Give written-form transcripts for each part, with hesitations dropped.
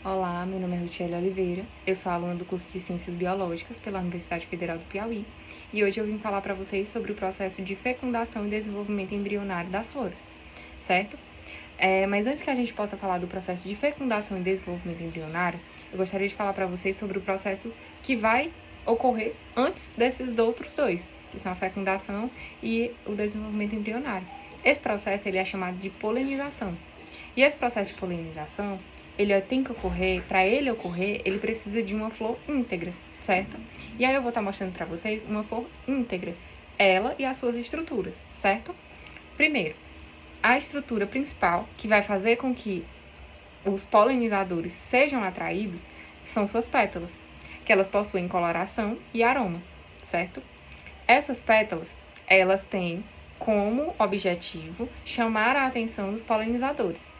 Olá, meu nome é Rutiele Oliveira, eu sou aluna do curso de Ciências Biológicas pela Universidade Federal do Piauí e hoje eu vim falar para vocês sobre o processo de fecundação e desenvolvimento embrionário das flores, certo? Mas antes que a gente possa falar do processo de fecundação e desenvolvimento embrionário, eu gostaria de falar para vocês sobre o processo que vai ocorrer antes desses outros dois, que são a fecundação e o desenvolvimento embrionário. Esse processo ele é chamado de polinização. E esse processo de polinização, ele tem que ocorrer, para ele ocorrer, ele precisa de uma flor íntegra, certo? E aí eu vou estar mostrando para vocês uma flor íntegra, ela e as suas estruturas, certo? Primeiro, a estrutura principal que vai fazer com que os polinizadores sejam atraídos são suas pétalas, que elas possuem coloração e aroma, certo? Essas pétalas, elas têm como objetivo chamar a atenção dos polinizadores.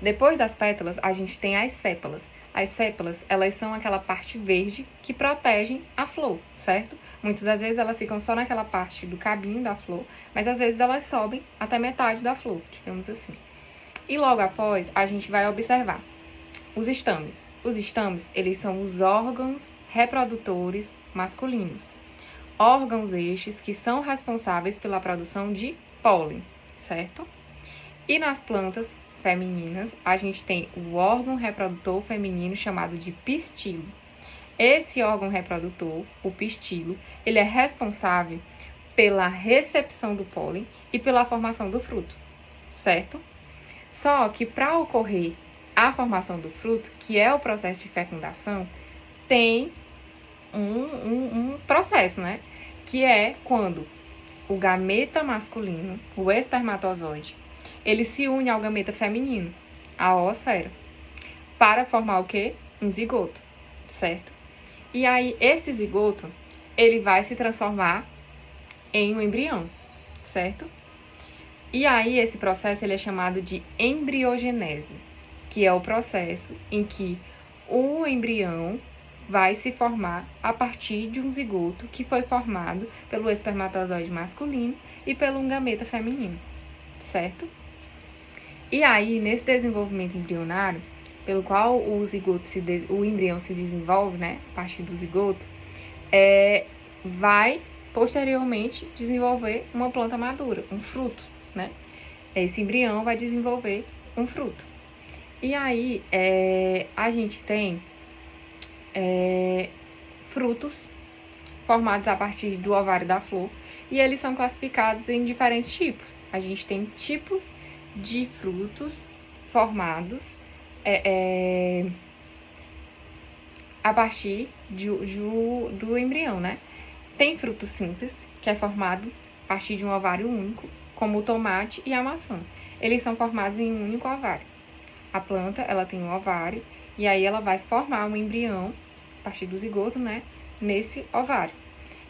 Depois das pétalas, a gente tem as sépalas. As sépalas, elas são aquela parte verde que protegem a flor, certo? Muitas das vezes elas ficam só naquela parte do cabinho da flor, mas às vezes elas sobem até metade da flor, digamos assim. E logo após, a gente vai observar os estames. Os estames, eles são os órgãos reprodutores masculinos. Órgãos estes que são responsáveis pela produção de pólen, certo? E nas plantas femininas, a gente tem o órgão reprodutor feminino chamado de pistilo. Esse órgão reprodutor, o pistilo, ele é responsável pela recepção do pólen e pela formação do fruto, certo? Só que para ocorrer a formação do fruto, que é o processo de fecundação, tem um processo, né? Que é quando o gameta masculino, o espermatozoide, ele se une ao gameta feminino, a oosfera, para formar o quê? Um zigoto, certo? E aí, esse zigoto, ele vai se transformar em um embrião, certo? E aí, esse processo, ele é chamado de embriogenese, que é o processo em que o embrião vai se formar a partir de um zigoto que foi formado pelo espermatozoide masculino e pelo gameta feminino, certo? E aí, nesse desenvolvimento embrionário, pelo qual o embrião se desenvolve, né, a partir do zigoto, vai posteriormente desenvolver uma planta madura, um fruto, né? Esse embrião vai desenvolver um fruto. E aí, a gente tem frutos formados a partir do ovário da flor e eles são classificados em diferentes tipos. A gente tem tipos de frutos formados a partir do embrião, né? Tem fruto simples, que é formado a partir de um ovário único, como o tomate e a maçã. Eles são formados em um único ovário. A planta, ela tem um ovário e aí ela vai formar um embrião a partir do zigoto, né? Nesse ovário.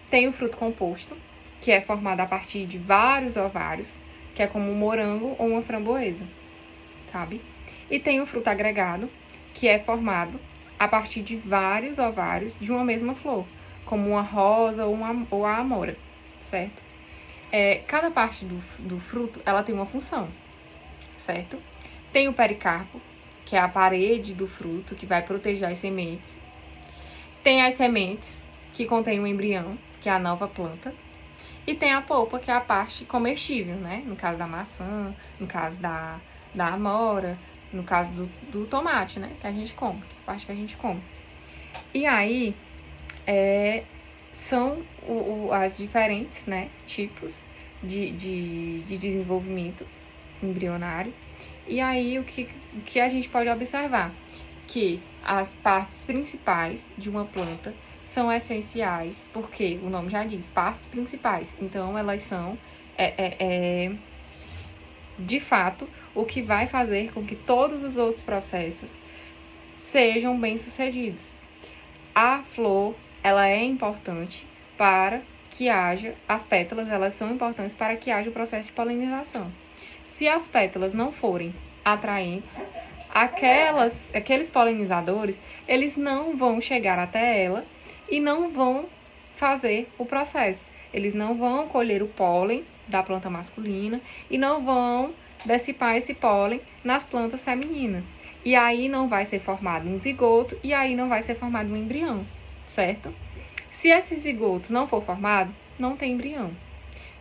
Tem o fruto composto, que é formado a partir de vários ovários, que é como um morango ou uma framboesa, sabe? E tem o fruto agregado, que é formado a partir de vários ovários de uma mesma flor, como uma rosa ou a amora, certo? Cada parte do fruto, ela tem uma função, certo? Tem o pericarpo, que é a parede do fruto, que vai proteger as sementes. Tem as sementes, que contém o embrião, que é a nova planta. E tem a polpa, que é a parte comestível, né? No caso da maçã, no caso da amora, no caso do tomate, né? Que a gente come, a parte que a gente come. E aí, são as diferentes, né, tipos de desenvolvimento embrionário. E aí, o que a gente pode observar? Que as partes principais de uma planta são essenciais, porque o nome já diz, partes principais. Então, elas são, de fato, o que vai fazer com que todos os outros processos sejam bem-sucedidos. A flor, ela é importante para que haja, as pétalas, elas são importantes para que haja o processo de polinização. Se as pétalas não forem atraentes, aqueles polinizadores, eles não vão chegar até ela e não vão fazer o processo. Eles não vão colher o pólen da planta masculina e não vão dissipar esse pólen nas plantas femininas. e aí não vai ser formado um zigoto, e aí não vai ser formado um embrião, certo? Se esse zigoto não for formado, não tem embrião.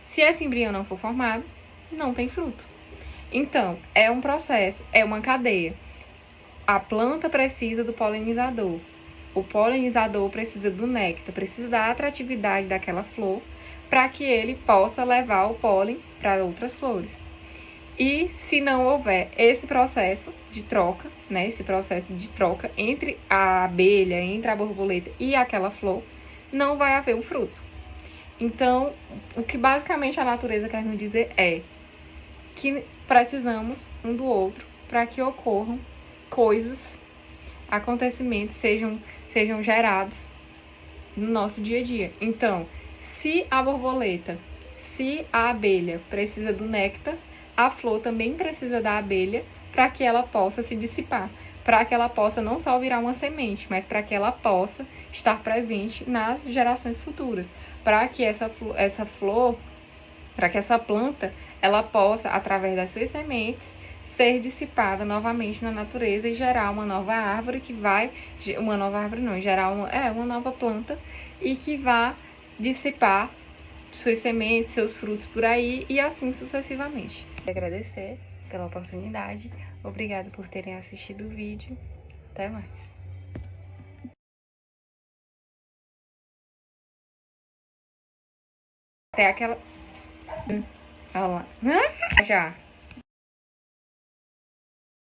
Se esse embrião não for formado, não tem fruto. Então, é um processo, é uma cadeia. A planta precisa do polinizador. O polinizador precisa do néctar, precisa da atratividade daquela flor para que ele possa levar o pólen para outras flores. E se não houver esse processo de troca, né, esse processo de troca entre a abelha, entre a borboleta e aquela flor, não vai haver um fruto. Então, o que basicamente a natureza quer nos dizer é que precisamos um do outro para que ocorram coisas, acontecimentos sejam gerados no nosso dia a dia. Então, se a borboleta, se a abelha precisa do néctar, a flor também precisa da abelha para que ela possa se dissipar, para que ela possa não só virar uma semente, mas para que ela possa estar presente nas gerações futuras, para que essa flor, para que essa planta, ela possa, através das suas sementes, ser dissipada novamente na natureza e gerar uma nova árvore que vai, uma nova árvore não, gerar uma nova planta e que vai dissipar suas sementes, seus frutos por aí e assim sucessivamente. Quero agradecer pela oportunidade, obrigada por terem assistido o vídeo, até mais. Até aquela... Olha lá. Já.